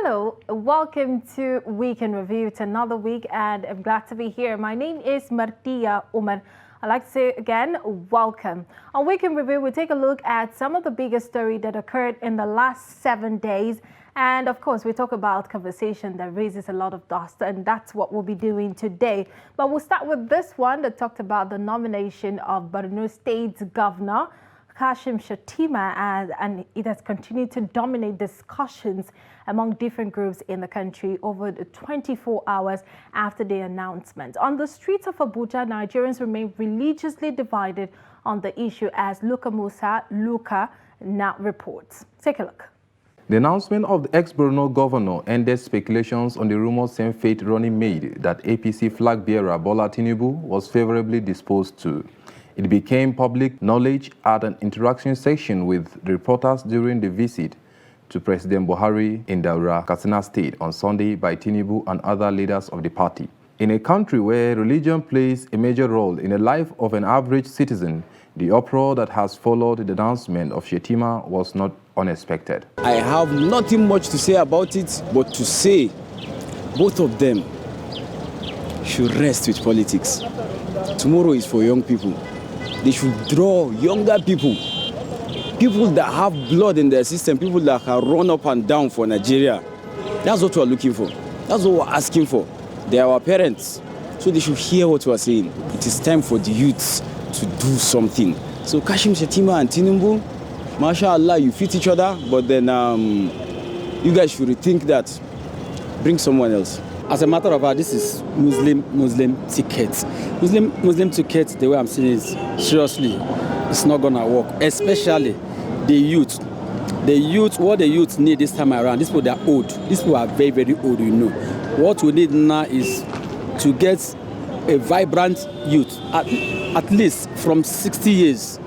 Hello, welcome to Week in Review. It's another week and I'm glad to be here. My name is Martia Umar. I'd like to say again, welcome. On Week in Review, we take a look at some of the biggest stories that occurred in the last 7 days. And of course, we talk about conversation that raises a lot of dust, and that's what we'll be doing today. But we'll start with this one that talked about the nomination of Borno State's governor, Shettima, and it has continued to dominate discussions among different groups in the country over the 24 hours after the announcement. On the streets of Abuja, Nigerians remain religiously divided on the issue, as Luka Musa now reports. Take a look. The announcement of the ex-Borno governor ended speculations on the rumored same-fate running mate that APC flag bearer Bola Tinubu was favorably disposed to. It became public knowledge at an interaction session with reporters during the visit to President Buhari in Daura, Katsina State on Sunday by Tinubu and other leaders of the party. In a country where religion plays a major role in the life of an average citizen, the uproar that has followed the announcement of Shettima was not unexpected. I have nothing much to say about it, but to say both of them should rest with politics. Tomorrow is for young people. They should draw younger people, people that have blood in their system, people that can run up and down for Nigeria. That's what we're looking for. That's what we're asking for. They are our parents, so they should hear what we're saying. It is time for the youths to do something. So Kashim Shettima and Tinubu, mashallah, you fit each other, but then you guys should rethink that. Bring someone else. As a matter of fact, this is Muslim ticket. Muslim ticket, the way I'm seeing it, seriously, it's not gonna work. Especially the youth. The youth, what the youth need this time around, these people, they're old. These people are very, very old, you know. What we need now is to get a vibrant youth, at least from 60 years,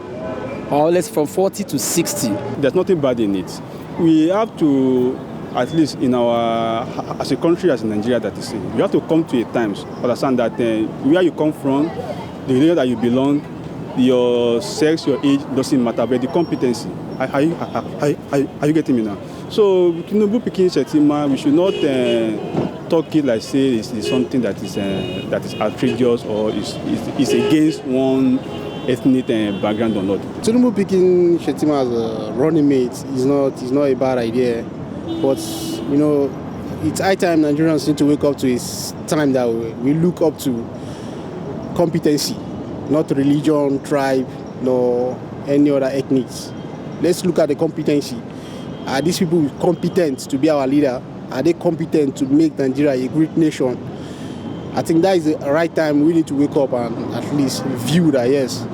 or less from 40 to 60. There's nothing bad in it. We have to, at least in our, as a country, as in Nigeria, that is, you have to come to a times, understand that where you come from, the area that you belong, your sex, your age doesn't matter, but the competency. Are you getting me now? So, Tinubu picking Shettima, we should not talk it like say it's something that is outrageous or is against one ethnic background or not. Tinubu picking Shettima as a running mate is not a bad idea, but you know, it's high time Nigerians need to wake up to it's time that we look up to competency, not religion, tribe, nor any other ethnics. Let's look at the competency. Are these people competent to be our leader? Are they competent to make Nigeria a great nation? I think that is the right time we need to wake up and at least view that, yes,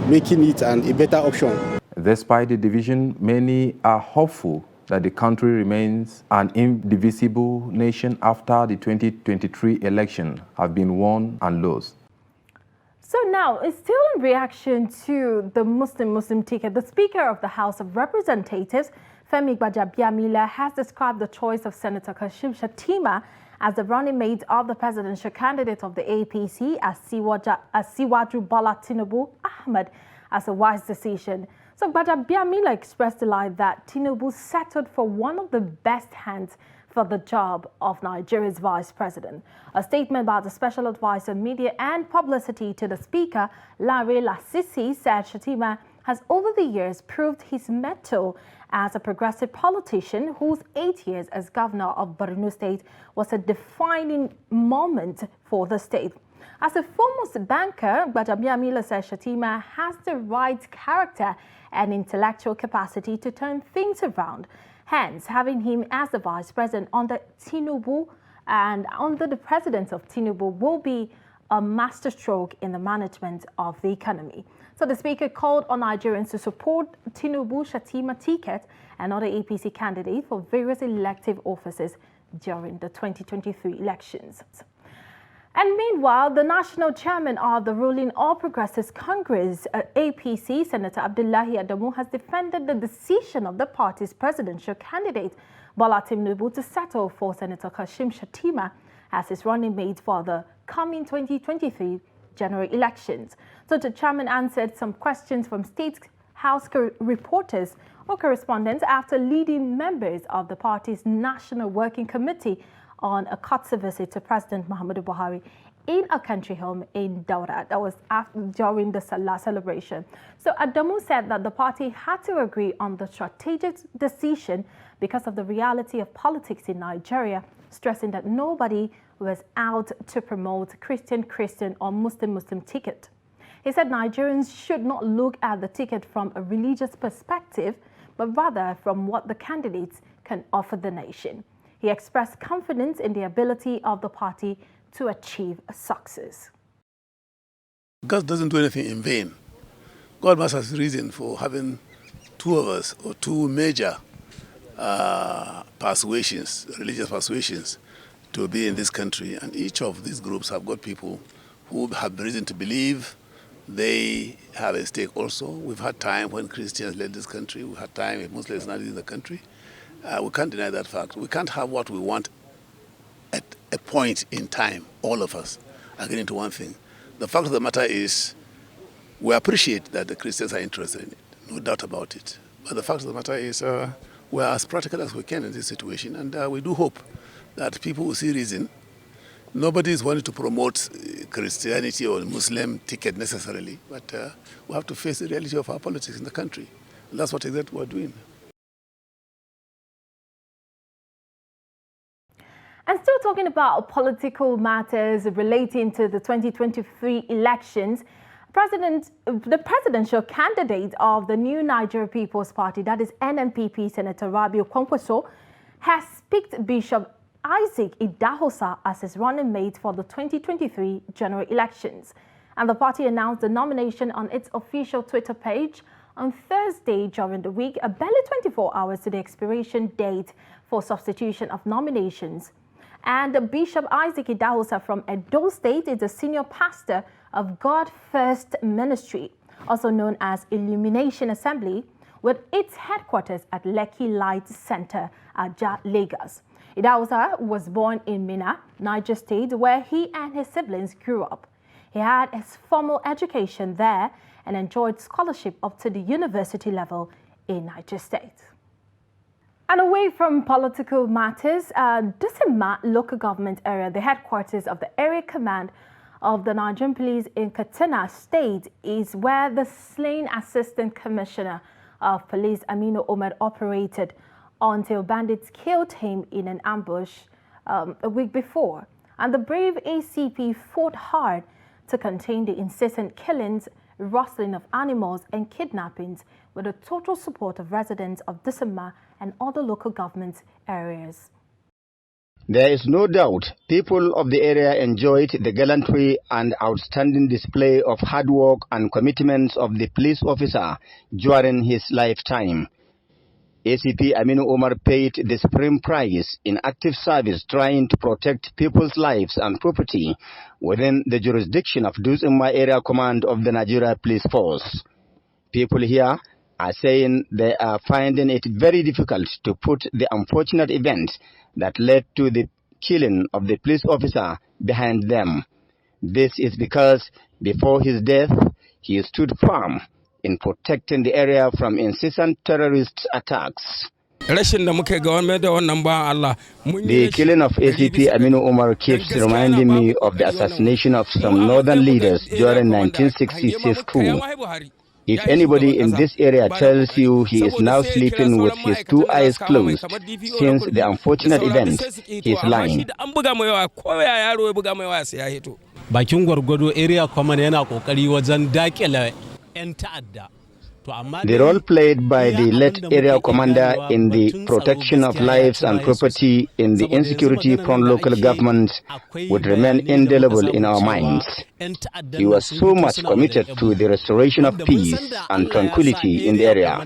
making it a better option. Despite the division, many are hopeful that the country remains an indivisible nation after the 2023 election have been won and lost. So now, it's still in reaction to the Muslim ticket. The Speaker of the House of Representatives, Femi Gbajabiamila, has described the choice of Senator Kashim Shettima as the running mate of the presidential candidate of the APC, as Siwaju Bola Tinubu Ahmed, as a wise decision. So Gbajabiamila expressed delight that Tinubu settled for one of the best hands for the job of Nigeria's vice president. A statement by the special advisor media and publicity to the speaker, Larry Lasisi, said Shettima has over the years proved his mettle as a progressive politician whose 8 years as governor of Borno State was a defining moment for the state. As a foremost banker, Gbajabiamila says Shettima has the right character and intellectual capacity to turn things around. Hence, having him as the vice president under Tinubu and under the presidency of Tinubu will be a masterstroke in the management of the economy. So the speaker called on Nigerians to support Tinubu Shettima ticket and other APC candidates for various elective offices during the 2023 elections. And meanwhile, the national chairman of the ruling All Progressives Congress, APC, Senator Abdullahi Adamu, has defended the decision of the party's presidential candidate, Bola Tinubu, to settle for Senator Kashim Shettima as his running mate for the coming 2023 general elections. So the chairman answered some questions from State House reporters Our correspondent, after leading members of the party's National Working Committee on a courtesy visit to President Muhammadu Buhari in a country home in Daura. That was during the Salah celebration. So Adamu said that the party had to agree on the strategic decision because of the reality of politics in Nigeria, stressing that nobody was out to promote Christian or Muslim ticket. He said Nigerians should not look at the ticket from a religious perspective, but rather from what the candidates can offer the nation. He expressed confidence in the ability of the party to achieve success. God doesn't do anything in vain. God must have a reason for having two of us, or two major persuasions, religious persuasions, to be in this country. And each of these groups have got people who have reason to believe they have a stake also. We've had time when Christians led this country. We've had time when Muslims not in the country. We can't deny that fact. We can't have what we want at a point in time, all of us agreeing to one thing. The fact of the matter is, we appreciate that the Christians are interested in it, no doubt about it. But the fact of the matter is, we are as practical as we can in this situation, and we do hope that people will see reason. Nobody is wanting to promote Christianity or Muslim ticket necessarily, but we have to face the reality of our politics in the country. And that's what exactly we're doing. And still talking about political matters relating to the 2023 elections, the presidential candidate of the new Nigeria People's Party, that is NNPP, Senator Rabiu Kwankwaso, has picked Bishop Isaac Idahosa as his running mate for the 2023 general elections. And the party announced the nomination on its official Twitter page on Thursday during the week, barely 24 hours to the expiration date for substitution of nominations. And Bishop Isaac Idahosa from Edo State is a senior pastor of God First Ministry, also known as Illumination Assembly, with its headquarters at Lekki Light Center, Ajah, Lagos. Idahosa was born in Minna, Niger State, where he and his siblings grew up. He had his formal education there and enjoyed scholarship up to the university level in Niger State. And away from political matters, Disima local government area, the headquarters of the area command of the Nigerian police in Katsina State, is where the slain assistant commissioner of police Aminu Omar operated until bandits killed him in an ambush a week before. And the brave ACP fought hard to contain the incessant killings, rustling of animals and kidnappings with the total support of residents of Disima and other local government areas. There is no doubt people of the area enjoyed the gallantry and outstanding display of hard work and commitment of the police officer during his lifetime. ACP Aminu Omar paid the supreme price in active service trying to protect people's lives and property within the jurisdiction of Duzima Area Command of the Nigeria Police Force. People here are saying they are finding it very difficult to put the unfortunate event that led to the killing of the police officer behind them. This is because before his death, he stood firm in protecting the area from incessant terrorist attacks. The killing of ACP Aminu Omar keeps reminding me of the assassination of some northern leaders during 1966 coup. If anybody in this area tells you he is now sleeping with his two eyes closed since the unfortunate event, he is lying. Bakin gwargwado area command yana kokari wajen dakile 'yan ta'adda. The role played by the late area commander in the protection of lives and property in the insecurity-prone local government would remain indelible in our minds. He was so much committed to the restoration of peace and tranquility in the area.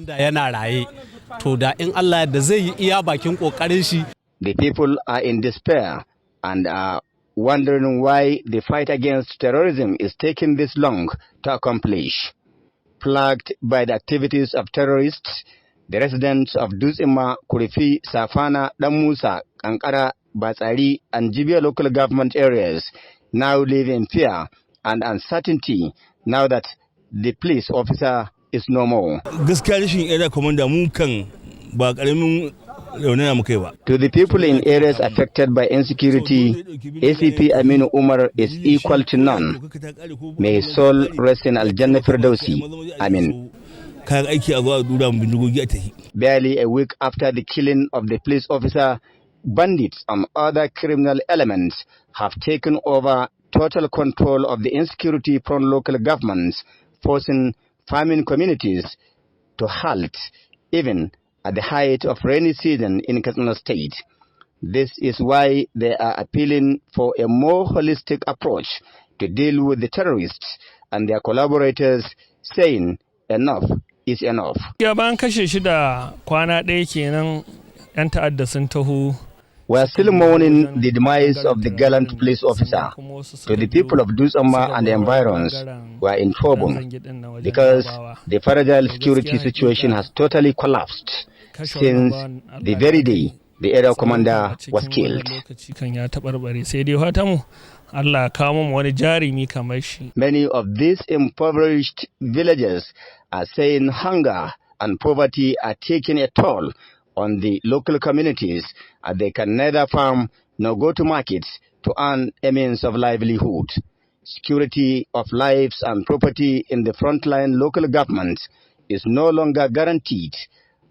The people are in despair and are wondering why the fight against terrorism is taking this long to accomplish. Plagued by the activities of terrorists, the residents of Duzima, Kurifi, Safana, Damusa, Kankara, Batsari, and Jibia local government areas now live in fear and uncertainty now that the police officer is no more. To the people in areas affected by insecurity, ACP Aminu Umar is equal to none. May his soul rest in Al-Jannah Firdausi. Amen. Barely a week after the killing of the police officer, bandits and other criminal elements have taken over total control of the insecurity-prone local governments, forcing farming communities to halt, even at the height of rainy season in Katsina State. This is why they are appealing for a more holistic approach to deal with the terrorists and their collaborators, saying enough is enough. We are still mourning the demise of the gallant police officer. To the people of Dusama and the environs, we are in trouble because the fragile security situation has totally collapsed since the very day the area commander was killed. Many of these impoverished villagers are saying hunger and poverty are taking a toll on the local communities, and they can neither farm nor go to markets to earn a means of livelihood. Security of lives and property in the frontline local government is no longer guaranteed,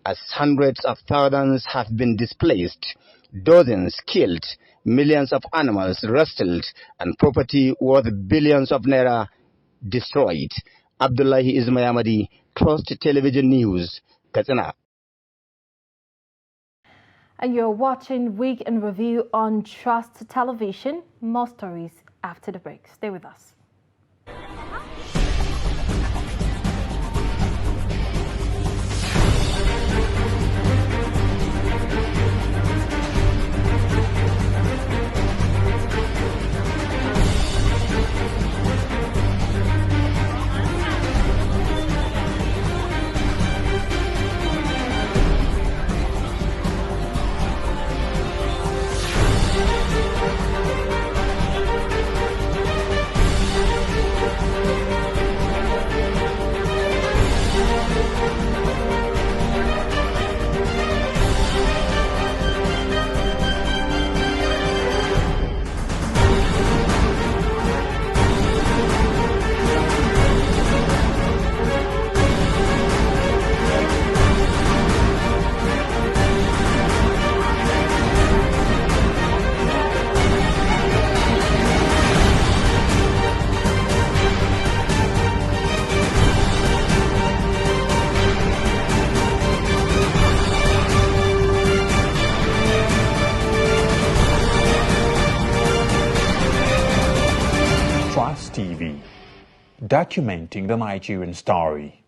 as hundreds of thousands have been displaced, dozens killed, millions of animals rustled, and property worth billions of naira destroyed. Abdullahi Ismayamadi, Trust Television News, Katsina. And you're watching Week in Review on Trust Television. More stories after the break. Stay with us. TV, documenting the Nigerian story.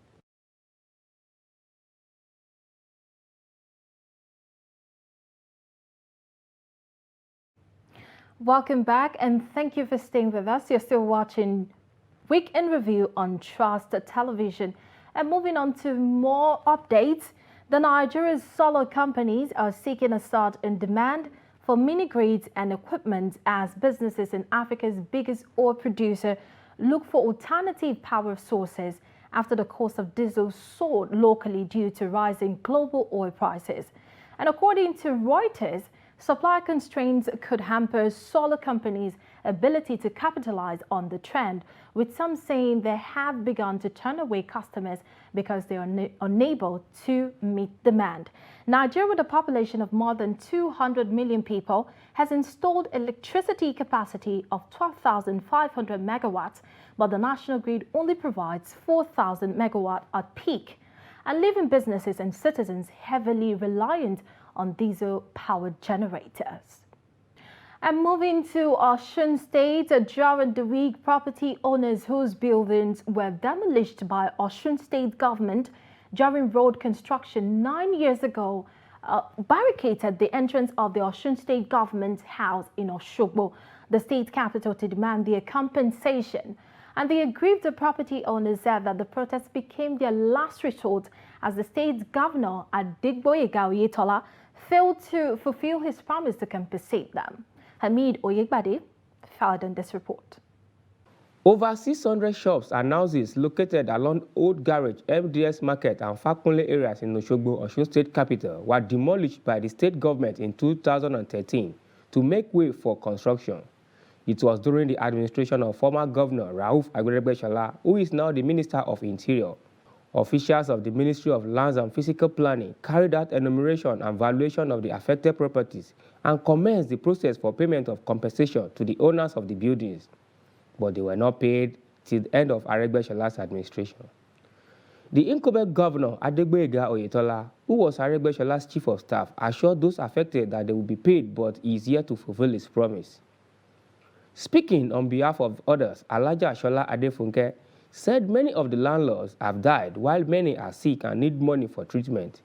Welcome back and thank you for staying with us. You're still watching Week in Review on Trust Television. And moving on to more updates, the Nigeria's solar companies are seeking a surge in demand for mini-grids and equipment as businesses in Africa's biggest oil producer look for alternative power sources after the cost of diesel soared locally due to rising global oil prices. And according to Reuters, supply constraints could hamper solar companies' ability to capitalize on the trend, with some saying they have begun to turn away customers because they are unable to meet demand. Nigeria, with a population of more than 200 million people, has installed electricity capacity of 12,500 megawatts, but the national grid only provides 4,000 megawatts at peak, and leaving businesses and citizens heavily reliant on diesel-powered generators. And moving to Osun State, during the week, property owners whose buildings were demolished by Osun State government during road construction 9 years ago barricaded the entrance of the Osun State government house in Osogbo, the state capital, to demand their compensation. And the aggrieved property owners said that the protest became their last resort as the state's governor, Adigboyega Oyetola, failed to fulfill his promise to compensate them. Hamid Oyegbade filed in this report. Over 600 shops and houses located along Old Garage, MDS Market and Fakunle areas in Oshogbo, Osun State capital, were demolished by the state government in 2013 to make way for construction. It was during the administration of former Governor Rauf Agberebeshola, who is now the Minister of Interior. Officials of the Ministry of Lands and Physical Planning carried out enumeration and valuation of the affected properties and commenced the process for payment of compensation to the owners of the buildings, but they were not paid till the end of Aregbesolah's administration. The incumbent governor, Adegboyega Oyetola, who was Aregbesolah's chief of staff, assured those affected that they will be paid, but he is yet to fulfill his promise. Speaking on behalf of others, Alhaja Shola Adefunke said many of the landlords have died while many are sick and need money for treatment.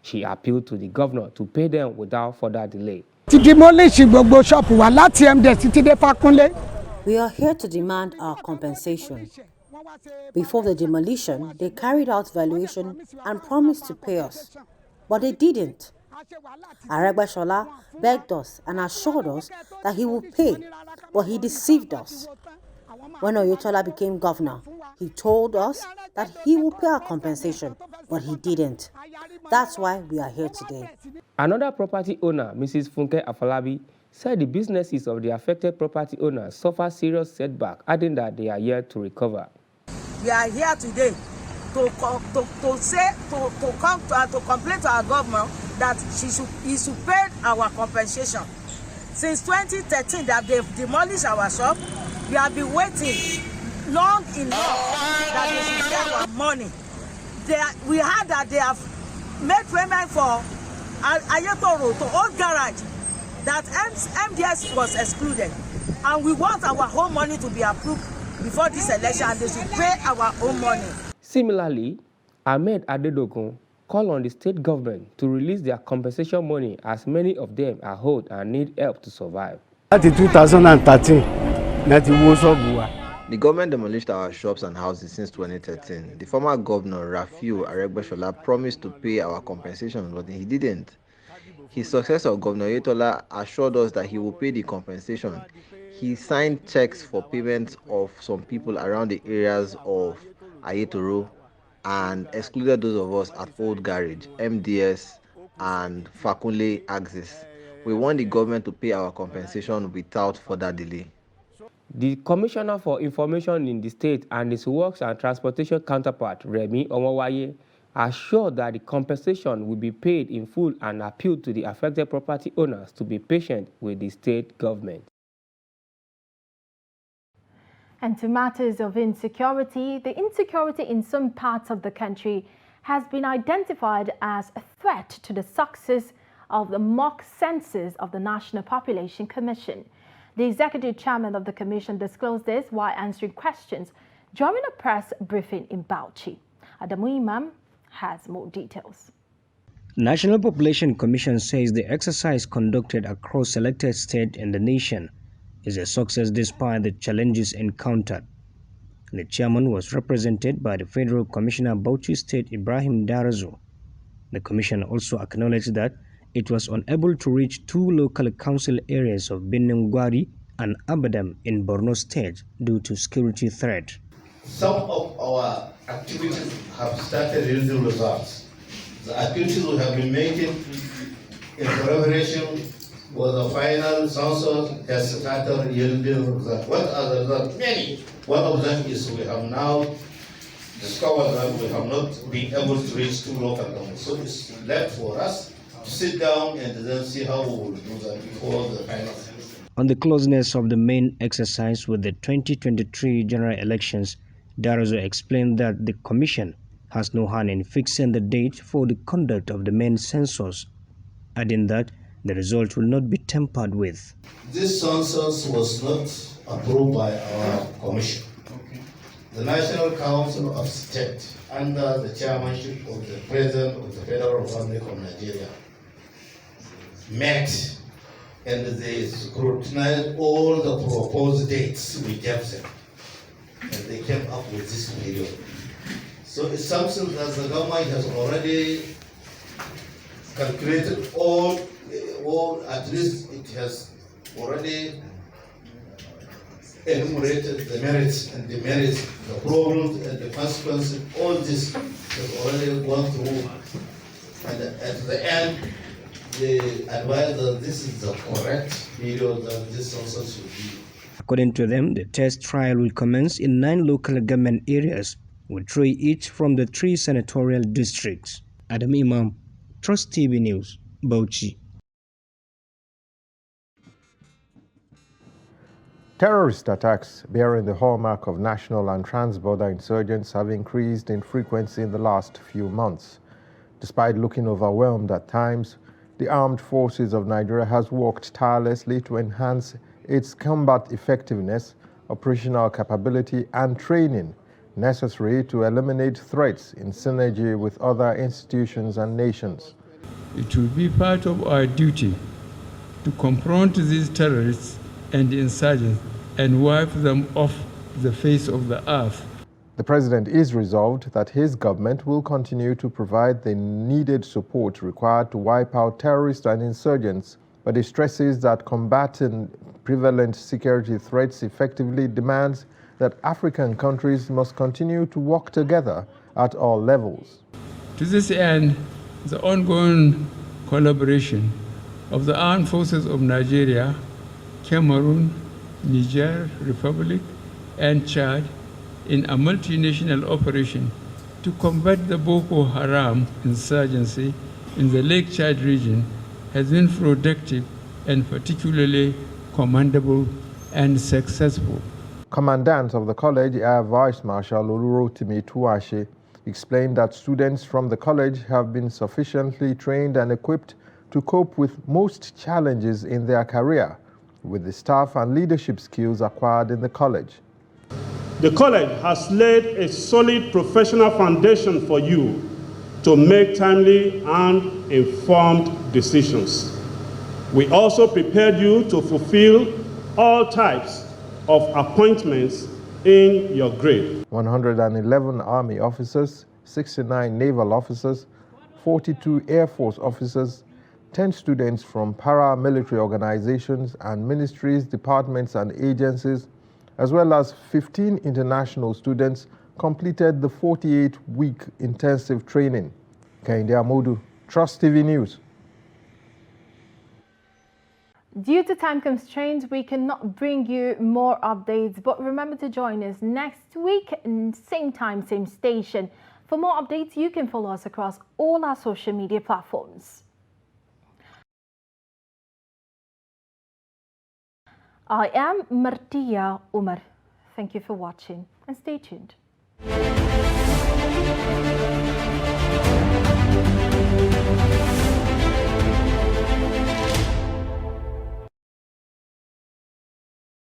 She appealed to the governor to pay them without further delay. We are here to demand our compensation. Before the demolition, they carried out valuation and promised to pay us, but they didn't. Aregbesola begged us and assured us that he would pay, but he deceived us. When Oyetola became governor, he told us that he would pay our compensation, but he didn't. That's why we are here today. Another property owner, Mrs. Funke Afolabi, said the businesses of the affected property owners suffer serious setback, adding that they are yet to recover. We are here today to complain to our government that he should pay our compensation. Since 2013 that they've demolished our shop, we have been waiting long enough that they should pay our money. We heard that they have made payment for Ayeto Road to Old Garage, that MDS was excluded, and we want our whole money to be approved before this election, and they should pay our own money. Similarly, Ahmed Adedogun called on the state government to release their compensation money, as many of them are old and need help to survive. That's 2013. The government demolished our shops and houses since 2013. The former governor, Rafiu Aregbesola, promised to pay our compensation, but he didn't. His successor, Governor Oyetola, assured us that he will pay the compensation. He signed checks for payment of some people around the areas of Ayetoro and excluded those of us at Old Garage, MDS, and Fakunle Axis. We want the government to pay our compensation without further delay. The Commissioner for Information in the state and his Works and Transportation counterpart, Remi Omowaye, assured that the compensation will be paid in full and appealed to the affected property owners to be patient with the state government. And to matters of insecurity, the insecurity in some parts of the country has been identified as a threat to the success of the mock census of the National Population Commission. The executive chairman of the commission disclosed this while answering questions during a press briefing in Bauchi. Adamu Imam has more details. National Population Commission says the exercise conducted across selected states in the nation is a success despite the challenges encountered. The chairman was represented by the Federal Commissioner Bauchi State Ibrahim Darazo. The commission also acknowledged that it was unable to reach two local council areas of Benengwari and Abadam in Borno State due to security threat. Some of our activities have started yielding results. The activities we have been making in collaboration with the final census has started yielding results. What are the results? Many. One of them is we have now discovered that we have not been able to reach two local governments. So it's left for us to sit down and then see how we will do that before the final. On the closeness of the main exercise with the 2023 general elections, Darazo explained that the commission has no hand in fixing the date for the conduct of the main census, adding that the result will not be tampered with. This census was not approved by our commission. The National Council of State, under the chairmanship of the President of the Federal Republic of Nigeria, met and they scrutinized all the proposed dates we gave them, and they came up with this period. So it's something that the government has already calculated all, at least it has already enumerated the merits and demerits, the problems and the consequences. All this has already gone through, and at the end, they advise that this is the correct period that this census should be. According to them, the test trial will commence in 9 local government areas, with 3 each from the 3 senatorial districts. Adam Imam, Trust TV News, Bauchi. Terrorist attacks bearing the hallmark of national and trans-border insurgents have increased in frequency in the last few months. Despite looking overwhelmed at times, the armed forces of Nigeria has worked tirelessly to enhance its combat effectiveness, operational capability, and training necessary to eliminate threats in synergy with other institutions and nations. It will be part of our duty to confront these terrorists and insurgents and wipe them off the face of the earth. The president is resolved that his government will continue to provide the needed support required to wipe out terrorists and insurgents, but he stresses that combating prevalent security threats effectively demands that African countries must continue to work together at all levels. To this end, the ongoing collaboration of the armed forces of Nigeria, Cameroon, Niger Republic, and Chad in a multinational operation to combat the Boko Haram insurgency in the Lake Chad region has been productive and particularly commendable and successful. Commandant of the college, Air Vice Marshal Olurotimi Tuashe, explained that students from the college have been sufficiently trained and equipped to cope with most challenges in their career, with the staff and leadership skills acquired in the college. The college has laid a solid professional foundation for you to make timely and informed decisions. We also prepared you to fulfill all types of appointments in your grade. 111 Army officers, 69 naval officers, 42 Air Force officers, 10 students from paramilitary organizations and ministries, departments and agencies, as well as 15 international students completed the 48-week intensive training. Kainde Amodu, Trust TV News. Due to time constraints, we cannot bring you more updates, but remember to join us next week, same time, same station. For more updates, you can follow us across all our social media platforms. I am Martia Umar. Thank you for watching and stay tuned.